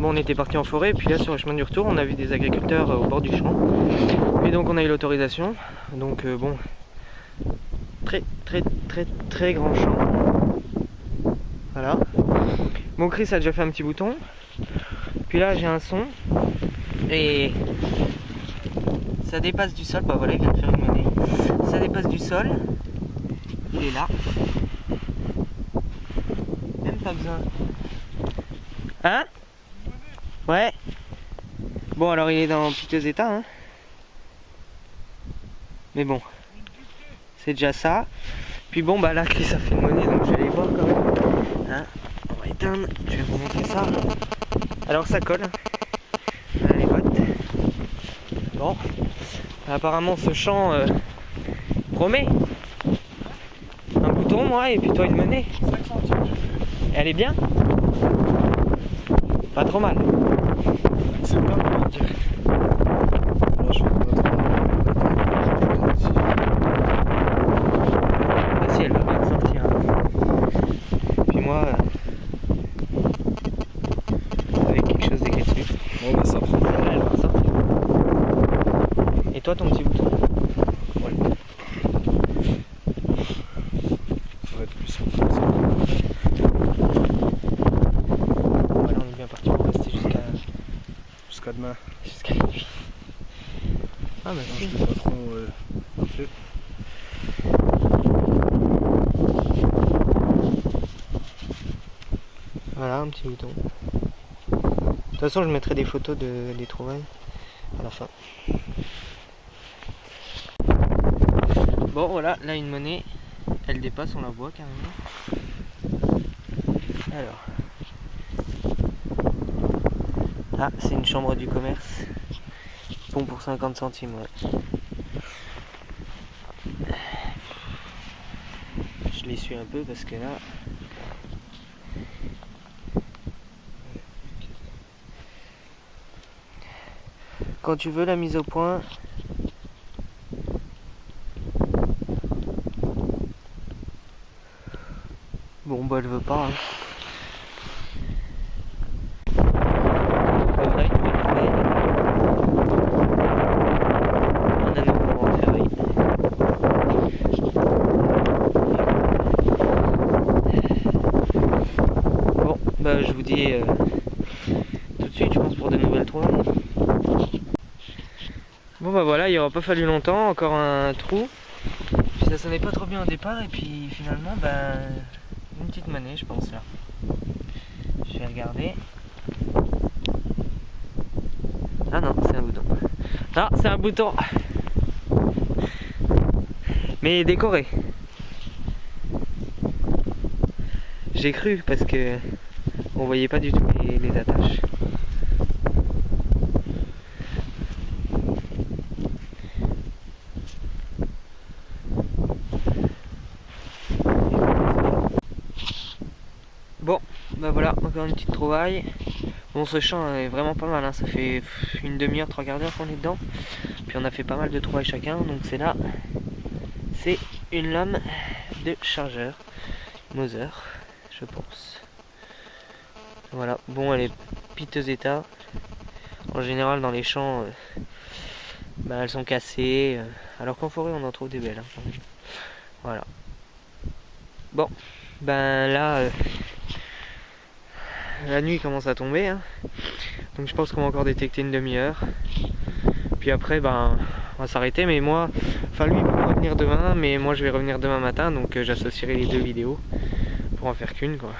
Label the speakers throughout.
Speaker 1: bon, on était parti en forêt, puis là sur le chemin du retour, on a vu des agriculteurs au bord du champ. Et donc on a eu l'autorisation. Donc bon, très grand champ. Voilà. Bon, Chris a déjà fait un petit bouton. Puis là j'ai un son. Et ça dépasse du sol. Bah voilà, il vient de faire une monnaie. Ça dépasse du sol. Il est là. Même pas besoin. Hein? Ouais. Bon, alors il est dans piteux état, hein. Mais bon, c'est déjà ça. Puis bon, bah là, Chris a fait une monnaie, donc je vais aller voir quand même. Hein, on va éteindre, je vais vous montrer ça. Alors ça colle. Voilà les bottes. Bon, apparemment ce champ promet. Un bouton, moi, et puis toi une monnaie.
Speaker 2: 5 centimes.
Speaker 1: Elle est bien? Pas trop mal.
Speaker 2: C'est pas pour dire. Moi je fais pas trop.
Speaker 1: Ah si, elle va bien sortir. Puis moi, avec quelque chose d'écrit dessus.
Speaker 2: Bon bah ça prend.
Speaker 1: Elle va sortir. Et toi ton petit bouton?
Speaker 2: Ouais. Ça va être plus simple comme ça.
Speaker 1: Voilà, on est bien parti pour rester
Speaker 2: Jusqu'à demain.
Speaker 1: jusqu'à la nuit. Ah bah
Speaker 2: Je
Speaker 1: si.
Speaker 2: l'ai pas trop fait.
Speaker 1: Voilà, un petit bouton. De toute façon, je mettrai des photos des trouvailles à la fin. Bon, voilà, là une monnaie, elle dépasse, on la voit carrément. Alors, ah, c'est une chambre du commerce. Bon pour 50 centimes, ouais. Je l'essuie un peu parce que là. Quand tu veux la mise au point. Bon bah elle veut pas. Hein. Voilà, une belle trouvaille. Un anneau pour enterrer. Bon bah je vous dis tout de suite je pense pour de nouvelles trouvailles. Bon bah voilà, il aura pas fallu longtemps, encore un trou. Puis ça sonnait pas trop bien au départ et puis finalement ben une petite monnaie je pense là. Je vais regarder. Ah non, c'est un bouton. Ah, c'est un bouton. Mais décoré. J'ai cru parce que on voyait pas du tout les attaches. Bon, bah voilà, encore une petite trouvaille. Bon, ce champ est vraiment pas mal, hein. Ça fait une demi-heure, 3/4 d'heure qu'on est dedans. Puis on a fait pas mal de trouvailles chacun, donc c'est là. C'est une lame de chargeur Moser, je pense. Voilà, bon, elle est piteux état. En général, dans les champs, bah, elles sont cassées. Alors qu'en forêt, on en trouve des belles. Hein. Voilà. Bon, ben là, la nuit commence à tomber. Hein. Donc je pense qu'on va encore détecter une demi-heure. Puis après, ben, on va s'arrêter. Mais moi, enfin lui, il va revenir demain. Mais moi, je vais revenir demain matin. Donc j'associerai les deux vidéos pour en faire qu'une, quoi.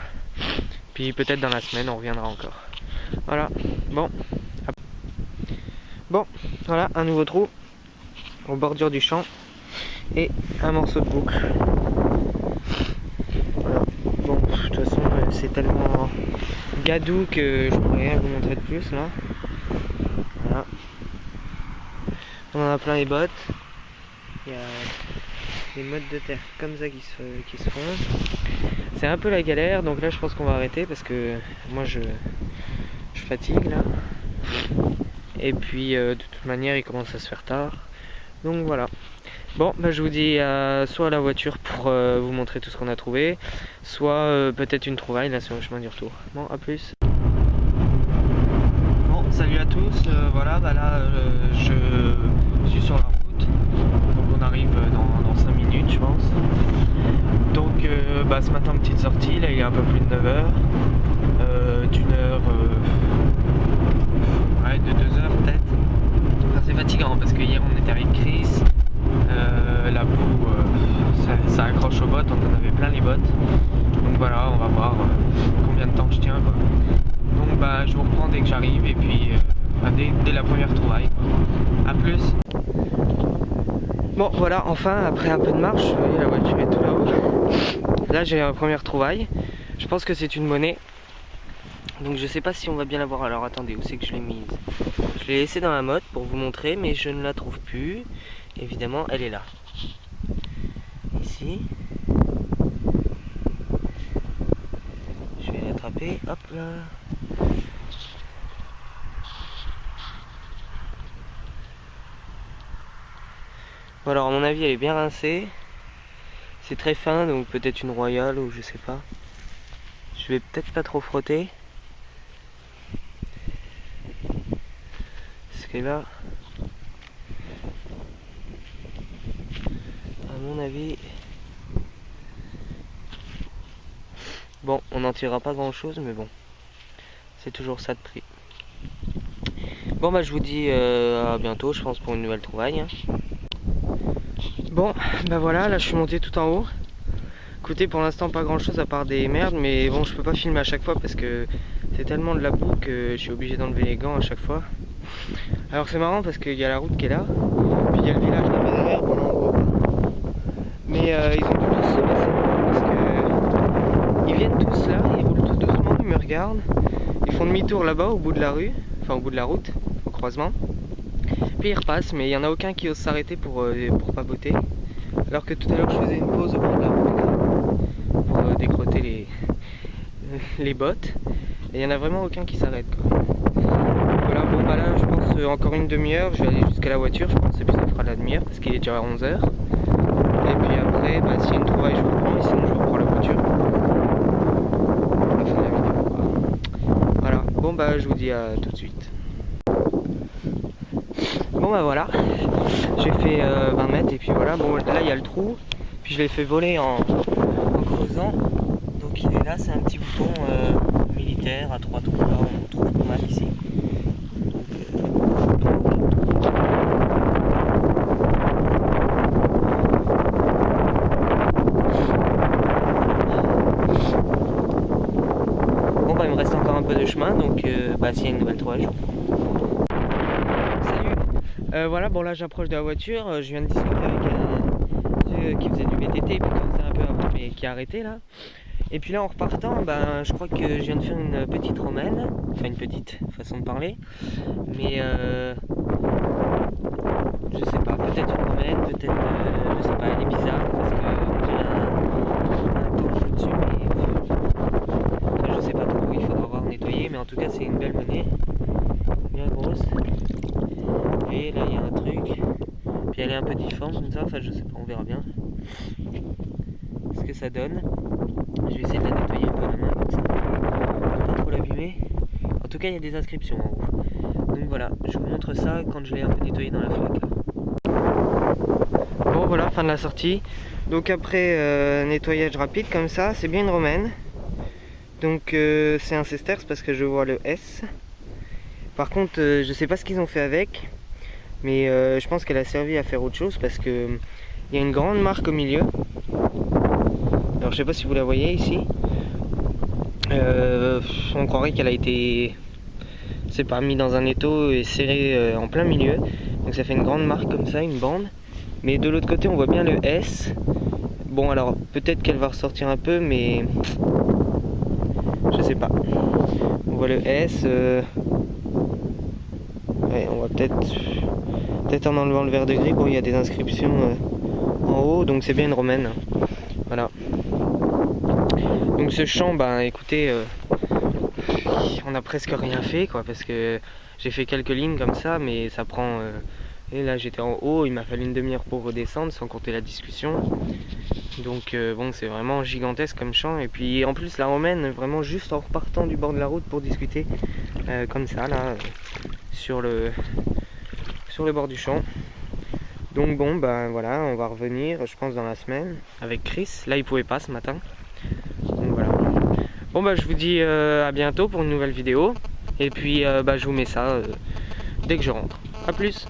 Speaker 1: Puis peut-être dans la semaine, on reviendra encore. Voilà. Bon. Bon, voilà, un nouveau trou au bordure du champ et un morceau de boucle. Voilà. Bon, de toute façon, c'est tellement gadou que je pourrais rien vous montrer de plus là. Voilà. On en a plein les bottes. Il y a des mottes de terre comme ça qui se font. C'est un peu la galère, donc là je pense qu'on va arrêter parce que moi je fatigue là. Et puis de toute manière il commence à se faire tard. Donc voilà. Bon, bah, je vous dis soit à la voiture pour vous montrer tout ce qu'on a trouvé, soit peut-être une trouvaille là sur le chemin du retour. Bon, à plus. salut à tous, voilà, bah là je suis sur la route, donc on arrive dans 5 minutes je pense. Donc bah, ce matin petite sortie, là il est un peu plus de 9h, d'une heure, ouais, de 2 heures peut-être. Enfin, c'est fatigant parce que hier on était avec Chris, la boue ça accroche aux bottes, on en avait plein les bottes. Donc voilà, on va voir combien de temps je tiens quoi. Donc bah je vous reprends dès que j'arrive et puis dès la première trouvaille quoi. A plus. Bon voilà, enfin après un peu de marche, vous voyez la voiture est tout là-haut. Là j'ai la première trouvaille. Je pense que c'est une monnaie. Donc je sais pas si on va bien la voir. Alors attendez, où c'est que je l'ai mise? Je l'ai laissée dans la motte pour vous montrer, mais je ne la trouve plus. Évidemment elle est là. Ici. Je vais l'attraper, hop là. Bon, alors à mon avis elle est bien rincée. C'est très fin, donc peut-être une royale ou je sais pas. Je vais peut-être pas trop frotter. Parce que là, à mon avis, bon, on n'en tirera pas grand chose, mais bon, c'est toujours ça de prix. Bon bah je vous dis à bientôt, je pense, pour une nouvelle trouvaille. Bon, bah voilà, là je suis monté tout en haut. Écoutez, pour l'instant pas grand chose à part des merdes, mais bon, je peux pas filmer à chaque fois parce que c'est tellement de la boue que je suis obligé d'enlever les gants à chaque fois. Alors c'est marrant parce qu'il y a la route qui est là, puis il y a le village là-bas derrière, bon là on voit pas. Mais ils ont tous se laissé parce que ils viennent tous là, ils roulent tout doucement, ils me regardent, ils font demi-tour là-bas au bout de la rue, enfin au bout de la route, au croisement. Puis ils repassent, mais il n'y en a aucun qui ose s'arrêter pour papoter. Alors que tout à l'heure je faisais une pause au bord de la route pour décrotter les bottes. Et il n'y en a vraiment aucun qui s'arrête quoi. Voilà, bon bah là je pense encore une demi-heure, je vais aller jusqu'à la voiture, je pense, et puis ça fera la demi-heure parce qu'il est déjà à 11h. Et puis après, bah, s'il y a une trouvaille je vous reprends, et sinon je reprends la voiture. Pour la fin de la vidéo quoi. Voilà, bon bah je vous dis à tout de suite. Bon bah voilà, j'ai fait 20 mètres et puis voilà, bon là il y a le trou, puis je l'ai fait voler en creusant, donc il est là, c'est un petit bouton militaire à 3 trous, là on trouve pas mal ici. Bon bah il me reste encore un peu de chemin, donc bah s'il y a une nouvelle trouvaille je vous prends. Voilà, bon là j'approche de la voiture, je viens de discuter avec un qui faisait du VTT, puis qui faisait un peu avant, mais qui a arrêté là. Et puis là en repartant, ben, je crois que je viens de faire une petite romaine, enfin une petite façon de parler, mais je sais pas, peut-être une romaine, peut-être, je sais pas, elle est bizarre parce que j'ai un torche dessus, mais enfin, je sais pas trop, il faudra voir nettoyer, mais en tout cas c'est une belle monnaie, bien grosse. Et là il y a un truc, puis elle est un peu difforme comme ça, enfin je sais pas, on verra bien ce que ça donne. Je vais essayer de la nettoyer un peu à la main comme ça, pour pas trop l'abîmer. En tout cas il y a des inscriptions en haut. Donc voilà, je vous montre ça quand je l'ai un peu nettoyé dans la flaque là. Bon voilà, fin de la sortie. Donc après nettoyage rapide comme ça, c'est bien une romaine. Donc c'est un sesterce parce que je vois le S. Par contre je sais pas ce qu'ils ont fait avec, mais je pense qu'elle a servi à faire autre chose parce que il y a une grande marque au milieu. Alors je sais pas si vous la voyez ici. On croirait qu'elle a été, c'est pas, mis dans un étau et serré en plein milieu. Donc ça fait une grande marque comme ça, une bande. Mais de l'autre côté on voit bien le S. Bon alors peut-être qu'elle va ressortir un peu, mais je sais pas. On voit le S. Ouais, on va peut-être en enlevant le vert de gris. Bon, il y a des inscriptions en haut, donc c'est bien une romaine. Voilà. Donc ce champ, bah écoutez, on a presque rien fait quoi, parce que j'ai fait quelques lignes comme ça, mais ça prend. Et là j'étais en haut, il m'a fallu une demi-heure pour redescendre, sans compter la discussion. Donc bon, c'est vraiment gigantesque comme champ. Et puis en plus la romaine, vraiment juste en repartant du bord de la route pour discuter, comme ça là. sur le bord du champ. Donc bon, ben voilà, on va revenir, je pense, dans la semaine avec Chris. Là, il pouvait pas ce matin. Donc voilà. Bon, bah je vous dis à bientôt pour une nouvelle vidéo. Et puis, je vous mets ça dès que je rentre. A plus!